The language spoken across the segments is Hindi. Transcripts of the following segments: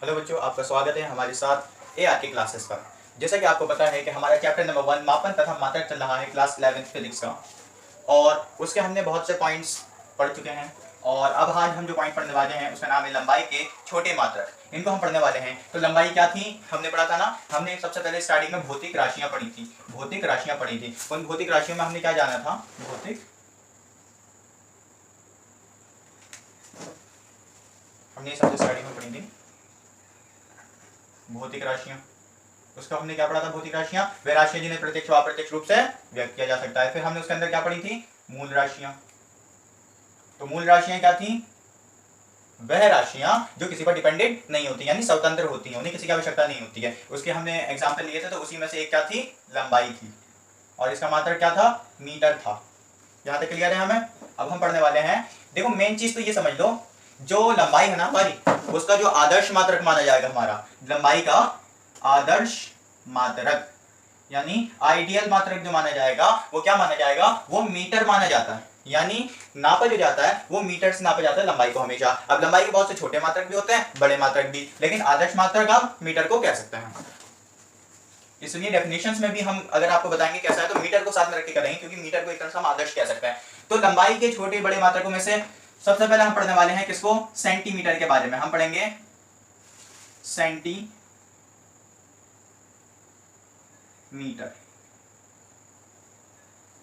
हेलो बच्चों, आपका स्वागत है हमारे साथ AR की क्लासेस का। जैसा कि आपको पता है कि हमारा चैप्टर नंबर 1 मापन तथा मात्रक चल रहा है क्लास 11th फिजिक्स का, और उसके हमने बहुत से पॉइंट्स पढ़ चुके हैं। और अब आज हम जो पॉइंट पढ़ने वाले हैं उसका नाम है लंबाई के छोटे मात्रक। इनको हम पढ़ने वाले हैं। तो लंबाई क्या थी हमने पढ़ा था ना। हमने सबसे पहले स्टार्टिंग में भौतिक राशियां पढ़ी थी। भौतिक राशियां पढ़ी थी। उन भौतिक राशियों में हमने क्या जाना था? भौतिक हमने सबसे स्टार्टिंग में पढ़ी थी भौतिक राशियां। उसका हमने क्या पढ़ा था? भौतिक राशियां वे राशियां जिन्हें प्रत्यक्ष व अप्रत्यक्ष रूप से व्यक्त किया जा सकता है। फिर हमने उसके अंदर क्या पढ़ी थी? मूल राशियां। तो मूल राशियां क्या थी? वह राशियां जो किसी पर डिपेंडेंट नहीं होती, यानी स्वतंत्र होती हैं, उन्हें किसी की आवश्यकता नहीं होती है। उसके हमने एग्जाम्पल लिए थे, तो उसी में से एक क्या थी? लंबाई थी। और इसका मात्रक क्या था? मीटर था। यहां तक क्लियर है हमें? अब हम पढ़ने वाले हैं। देखो, मेन चीज तो ये समझ लो, जो लंबाई है ना हमारी, उसका जो आदर्श मात्रक माना जाएगा हमारा, लंबाई का आदर्श मात्रक यानी आइडियल मात्रक जो माना जाएगा, वो क्या माना जाएगा? वो मीटर माना जाता है। यानी नापा जो जाता है वो मीटर से नापा जाता है लंबाई को हमेशा। अब लंबाई के बहुत से छोटे मात्रक भी होते हैं, बड़े मात्रक भी, लेकिन आदर्श मात्रक आप मीटर को कह सकते हैं। इसलिए डेफिनेशंस में भी हम अगर आपको बताएंगे कैसा है, तो मीटर को साथ में रख के करेंगे, क्योंकि मीटर को एक तरह से हम आदर्श कह सकते हैं। तो लंबाई के छोटे बड़े मात्रकों में से सबसे पहले हम पढ़ने वाले हैं किसको? सेंटीमीटर के बारे में। हम पढ़ेंगे सेंटीमीटर।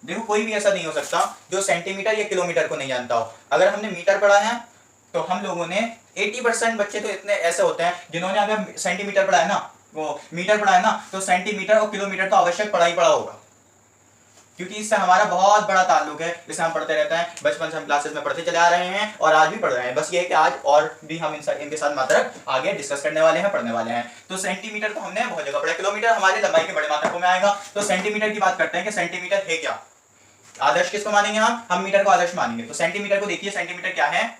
देखो, कोई भी ऐसा नहीं हो सकता जो सेंटीमीटर या किलोमीटर को नहीं जानता हो। अगर हमने मीटर पढ़ा है तो हम लोगों ने 80% बच्चे तो इतने ऐसे होते हैं जिन्होंने अगर सेंटीमीटर पढ़ा है ना, वो मीटर पढ़ा है ना, तो सेंटीमीटर और किलोमीटर तो आवश्यक पढ़ा ही पढ़ा होगा, क्योंकि इससे हमारा बहुत बड़ा ताल्लुक है। इसे हम पढ़ते रहते हैं, बचपन से हम क्लासेस में पढ़ते चले आ रहे हैं और आज भी पढ़ रहे हैं। बस ये है कि आज और भी हम इनके साथ मात्रक आगे डिस्कस करने वाले हैं, पढ़ने वाले हैं। तो सेंटीमीटर को हमने बहुत जगह पढ़ा। किलोमीटर हमारे लंबाई के बड़े मात्रकों में आएगा। तो सेंटीमीटर की बात करते हैं कि सेंटीमीटर है क्या। आदर्श किसको मानेंगे? हम मीटर को आदर्श मानेंगे। तो सेंटीमीटर को देखिए, सेंटीमीटर क्या है?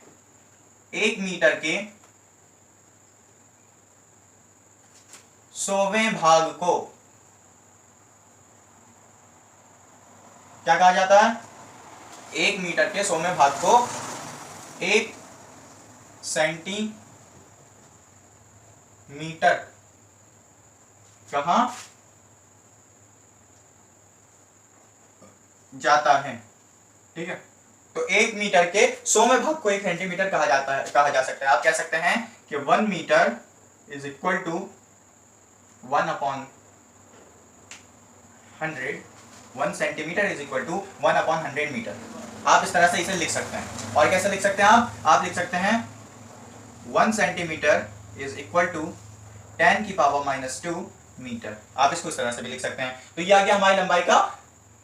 1 मीटर के 100वें भाग को क्या कहा जाता है? 1 मीटर के 100वें भाग को 1 सेंटीमीटर कहा जाता है। ठीक है, तो 1 मीटर के 100वें भाग को 1 सेंटीमीटर कहा जाता है, कहा जा सकता है। आप कह सकते हैं कि 1 metre is equal to 1/100, 1 centimetre is equal to 1/100 metre. आप इस तरह से इसे लिख सकते हैं। और कैसे लिख सकते हैं आप लिख सकते हैं 1 centimetre is equal to 10⁻⁻² metre. आप इसको इस तरह से भी लिख सकते हैं। तो ये आ गया हमारी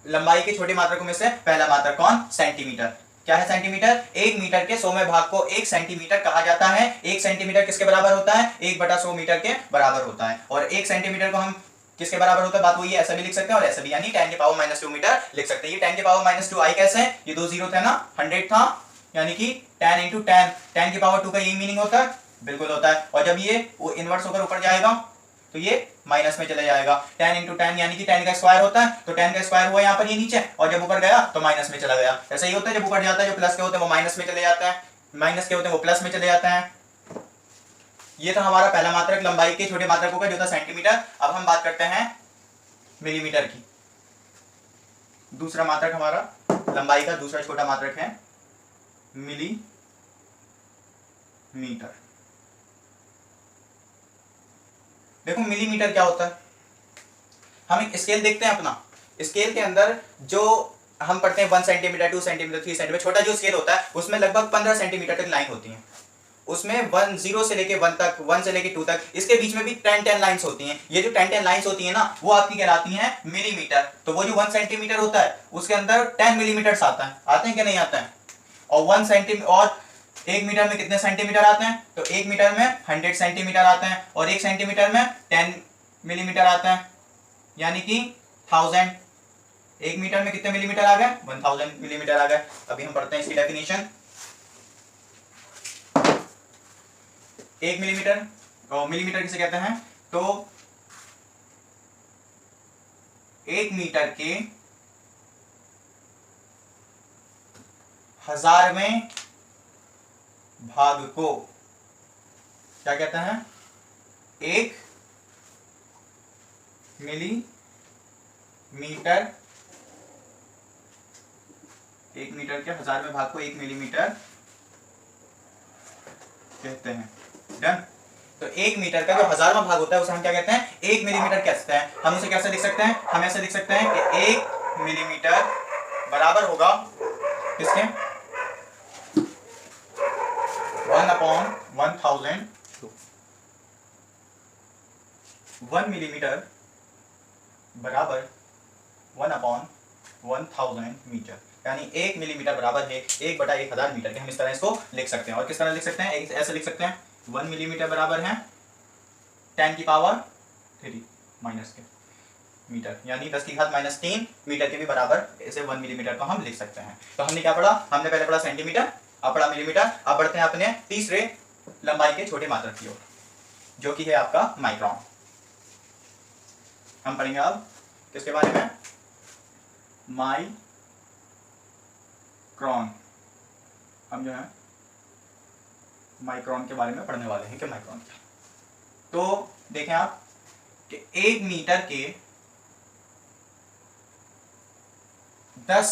लंबाई के छोटे मात्रकों में से पहला मात्रक। कौन? सेंटीमीटर। क्या है सेंटीमीटर? 1 मीटर के 100वें भाग को 1 सेंटीमीटर कहा जाता है। 1 सेंटीमीटर किसके बराबर होता है? 1/100 मीटर के बराबर होता है। और 1 सेंटीमीटर को हम किसके बराबर होता है? बात वही है, ऐसा भी लिख सकते हैं और ऐसा भी, यानी 10⁻⁻² मीटर लिख सकते हैं। ये 10⁻²आई कैसे? ये 2 जीरो थे ना, 100 था, यानी कि 10 × 10, 10⁻² का यही मीनिंग होता है। बिल्कुल होता है। और जब ये इनवर्स होकर ऊपर जाएगा तो ये माइनस में चले जाएगा। 10 × 10 यानी कि 10 का स्क्वायर होता है, तो 10 का स्क्वायर हुआ यहाँ पर ये नीचे, और जब ऊपर गया तो माइनस में चला गया। ऐसा ही होता है, जब ऊपर जाता है जो प्लस के होते हैं वो माइनस में चले जाता है, माइनस के होते हैं वो प्लस में चले जाते हैं। ये था हमारा पहला मात्रक लंबाई के छोटे मात्रकों का, जो था सेंटीमीटर। अब हम बात करते हैं मिलीमीटर की। दूसरा मात्रक हमारा लंबाई का दूसरा छोटा मात्रक है मिलीमीटर। देखो, मिलीमीटर क्या होता है? हम एक स्केल देखते हैं अपना। स्केल के अंदर जो हम पढ़ते हैं 1 सेंटीमीटर, 2 सेंटीमीटर, 3 सेंटीमीटर, छोटा जो स्केल होता है उसमें लगभग 15 सेंटीमीटर तक लाइन होती है। उसमें 0 से लेके 1 तक, 1 से लेके 2 तक, इसके बीच में भी 10 लाइंस होती हैं। ये जो 10 लाइंस होती है ना, वो आपकी कहलाती हैं मिलीमीटर। तो वो जो 1 सेंटीमीटर होता है उसके अंदर 10 मिलीमीटर आते हैं कि नहीं आते हैं? और 1 सेंटीमीटर और 1 मीटर में कितने सेंटीमीटर आते हैं? तो 1 मीटर में 100 सेंटीमीटर आते हैं, और 1 सेंटीमीटर में 10 मिलीमीटर आते हैं, यानी कि 1000। 1 मीटर में कितने मिलीमीटर आ गए? 1000 मिलीमीटर आ गए। अभी हम पढ़ते हैं इसकी डेफिनेशन। 1 मिलीमीटर और मिलीमीटर किसे कहते हैं? तो 1 मीटर के 1000वें भाग को क्या कहते हैं? 1 मिलीमीटर, 1 मीटर के 1000वें भाग को 1 मिलीमीटर कहते हैं। डन। तो 1 मीटर का जो 1000वां भाग होता है उसे हम क्या कहते हैं? 1 मिलीमीटर कहते हैं। हम उसे कैसे लिख सकते हैं? हम ऐसे लिख सकते हैं कि 1 मिलीमीटर बराबर होगा किसके? 1/1000। 1 मिलीमीटर बराबर 1/1000 मीटर, यानी 1 मिलीमीटर बराबर है 1/1000 मीटर के। हम इस तरह इसको लिख सकते हैं। और किस तरह लिख सकते हैं? ऐसे लिख सकते हैं 1 मिलीमीटर बराबर है 10 की पावर 3 माइनस के मीटर, यानी 10 की घात -3 मीटर के भी बराबर ऐसे 1 मिलीमीटर को हम लिख सकते हैं। तो हमने क्या पढ़ा? हमने पहले पढ़ा सेंटीमीटर, अब पढ़ा मिलीमीटर, अब बढ़ते हैं अपने तीसरे लंबाई के छोटे मात्रक की ओर, जो कि है आपका माइक्रोन। हम पढ़ेंगे अब किसके बारे में? माइक्रोन। हम जो है माइक्रोन के बारे में पढ़ने वाले हैं कि माइक्रोन क्या। तो देखें आप कि 1 मीटर के 10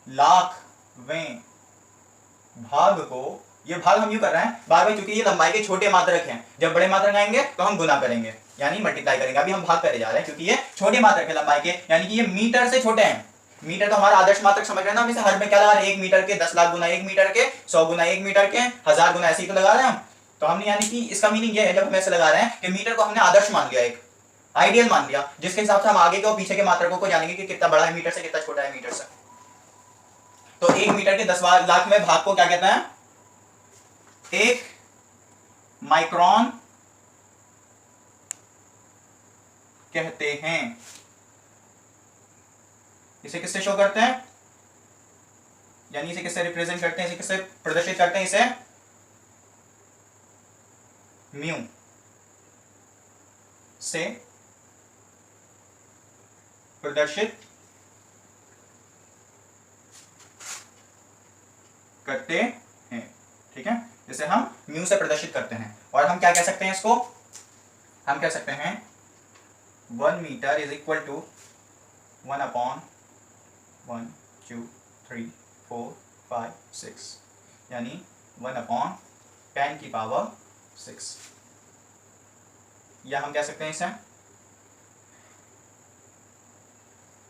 लाखवें भाग को, ये भाग हम यूं कर रहे हैं भाग में, क्योंकि ये लंबाई के छोटे मात्रक हैं। जब बड़े मात्रक आएंगे तो हम गुना करेंगे, यानी मल्टीप्लाई करेंगे। अभी हम भाग करे जा रहे हैं क्योंकि ये छोटे मात्रक है लंबाई के, यानी कि ये मीटर से छोटे हैं। मीटर तो हमारा आदर्श मात्रक समझ रहे हैं ना, हम इसे हर में क्या लगा रहे हैं? 1 मीटर के 10 लाख गुना 1 मीटर के, 100 गुना 1 मीटर के, 1000 गुना, ऐसे ही तो लगा रहे हैं हम। तो हमने, यानी कि इसका मीनिंग ये है, जब हम ऐसे लगा रहे हैं कि मीटर को हमने आदर्श मान लिया, एक आइडियल मान लिया, जिसके हिसाब से हम आगे के और पीछे के मात्रकों को जानेंगे कि कितना बड़ा है मीटर से, कितना छोटा है मीटर से। तो 1 मीटर के 10 लाख में भाग को क्या कहते हैं? 1 माइक्रोन कहते हैं। इसे किससे शो करते हैं? यानी इसे किससे रिप्रेजेंट करते हैं? इसे किससे प्रदर्शित करते हैं? इसे म्यू से प्रदर्शित करते हैं। ठीक है, इसे हम म्यू से प्रदर्शित करते हैं। और हम क्या कह सकते हैं इसको? हम कह सकते हैं 1 मीटर इज इक्वल टू 1/1 2 3 4 5 6, यानी 1/10 की पावर 6, या हम कह सकते हैं इसे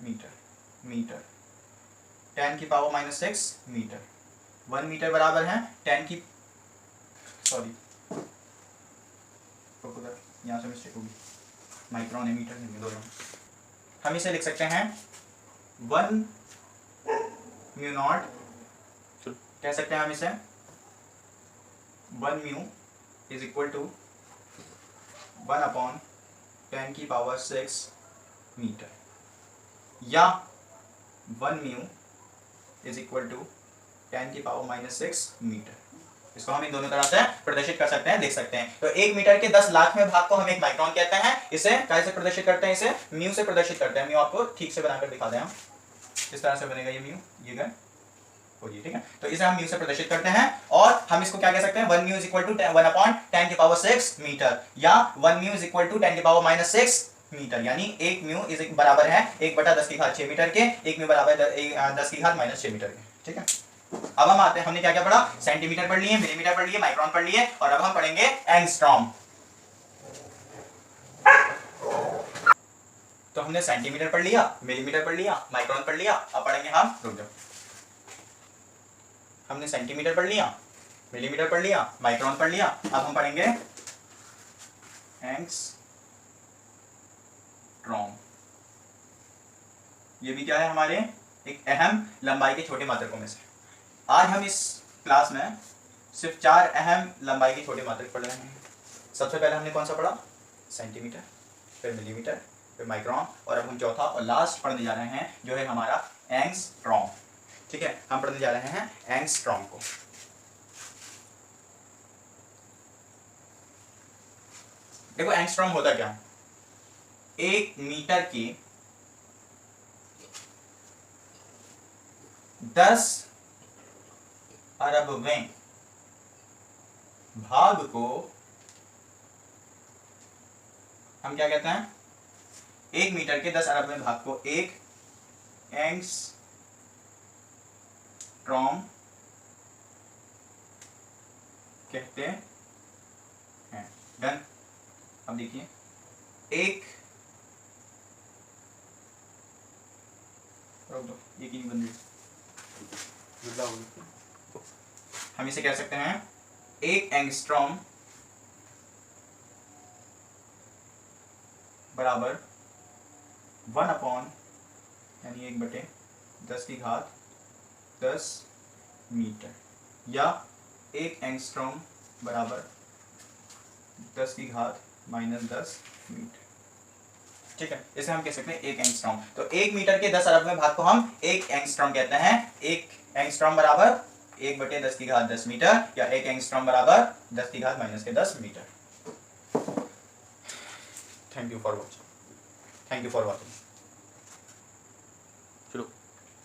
मीटर 10 की पावर -6 मीटर। 1 मीटर बराबर है 10 की, सॉरी यहाँ से मिस्टेक होगी, माइक्रोन है, मीटर नहीं, दोनों। हम इसे लिख सकते हैं 1 म्यू नॉट, कह सकते हैं हम इसे 1 म्यू इज इक्वल टू 1/10 की पावर 6 मीटर, या 1 म्यू इज इक्वल टू 10 की पावर -6 मीटर। इसको हम इन दोनों तरह से प्रदर्शित कर सकते हैं, देख सकते हैं। तो 1 मीटर के 10 लाखवें भाग को हम एक माइक्रोन कहते हैं। इसे कैसे प्रदर्शित करते हैं? इसे म्यू से प्रदर्शित करते हैं। म्यू आपको ठीक से बनाकर दिखा दें हम, इस तरह से बनेगा ये म्यू, ये गए हो जी, ठीक है। तो इसे हम म्यू से प्रदर्शित करते हैं। और हम इसको क्या कह सकते हैं? 1 म्यू इज इक्वल टू 1/10 की पावर 6 मीटर, या 1 म्यू इज इक्वल टू 10 की पावर -6 मीटर, यानी 1 म्यू इज बराबर है 1/10 की घात 6 मीटर के, 1 म्यू बराबर 10 की घात -6 मीटर के। ठीक है, अब हम आते हैं, हमने क्या क्या पढ़ा? सेंटीमीटर पढ़ लिए, मिलीमीटर पढ़ लिए, माइक्रोन पढ़ लिए, और अब हम पढ़ेंगे एंगस्ट्रॉम। तो हमने सेंटीमीटर पढ़ लिया, मिलीमीटर पढ़ लिया, माइक्रोन पढ़ लिया, अब पढ़ेंगे हम, रुक जाओ, हमने सेंटीमीटर पढ़ लिया, मिलीमीटर पढ़ लिया, माइक्रोन पढ़ लिया, अब हम पढ़ेंगे एंगस्ट्रॉम। ये भी क्या है? हमारे एक अहम लंबाई के छोटे मात्रकों में से। आज हम इस क्लास में सिर्फ 4 अहम लंबाई के छोटे मात्रक पढ़ रहे हैं। सबसे पहले हमने कौन सा पढ़ा? सेंटीमीटर, फिर मिलीमीटर, फिर माइक्रोन, और अब हम चौथा और लास्ट पढ़ने जा रहे हैं जो है हमारा एंगस्ट्रॉम। ठीक है, हम पढ़ने जा रहे हैं एंगस्ट्रॉम को। देखो एंगस्ट्रॉम होता क्या? 1 मीटर की 10 अरबवें भाग को हम क्या कहते हैं, 1 मीटर के 10 अरबवें भाग को 1 एंगस्ट्रॉम कहते हैं। डन। अब देखिए, एक रोक दो, ये की नहीं बन रही, हम इसे कह सकते हैं 1 एंगस्ट्रॉम बराबर 1 अपॉन यानी 1/10 मीटर, या 1 एंगस्ट्रॉम बराबर 10 मीटर। ठीक है, इसे हम कह सकते हैं 1 एंगस्ट्रॉम। तो 1 मीटर के 10 अरबवें भाग को हम 1 एंगस्ट्रॉम कहते हैं। 1 एंगस्ट्रॉम बराबर 1/10 मीटर, या 1 एंगस्ट्रॉम बराबर 10 metre. Thank you for watching. चलो,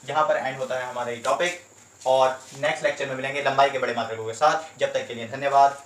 यहाँ पर एंड होता है हमारा ये टॉपिक, और नेक्स्ट लेक्चर में मिलेंगे लंबाई के बड़े मात्रकों के साथ। जब तक के लिए धन्यवाद।